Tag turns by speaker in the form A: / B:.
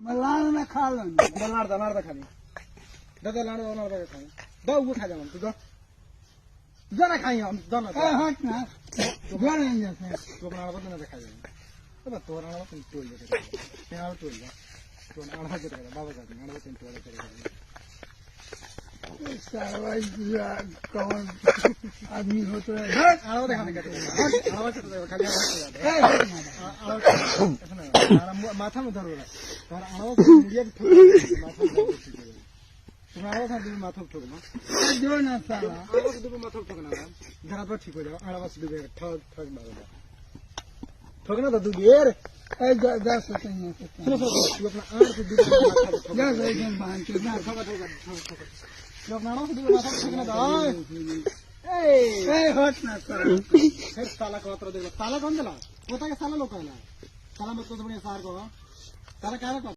A: लाड़ में खा लो
B: लाड़ दा खानी दादा लाड़ दा खानी दो वो खा जाओ तू दो जाना खाई हम दोनों
A: हट ना जोर नहीं जाते
B: तो बना बदन ना खा जाओ तो तो राणा तुम टोल दे तेरा टोल जा तो राणा के तेरा बाबा का राणा तुम टोल करे
A: सारा कौन आदमी होता है
B: आड़ो देखाने का आड़ो से खाली माथा में धरो और आड़ो से मुड़िया भी ठोक माथा में तुम्हारा था दिन माथा ठोकना
A: जो ना साला
B: आड़ो से दिन माथा ठोकना जरा पर ठीक हो जाओ आड़ो से डूबेगा ठग ठग मारेगा ठोकना तो डूबेर
A: ए जा सकते हैं
B: सुनो तू अपना आड़ से डूबे माथा ठोक
A: जा एकदम बांध के ना
B: ठोक जो अपना आड़ो से डूबे माथा ठोकना था ए
A: हट ना साला
B: फिर साला को उतर देगा साला कौन दिला पता है साला लोग कहला साला मत को अपने सार को साला क्या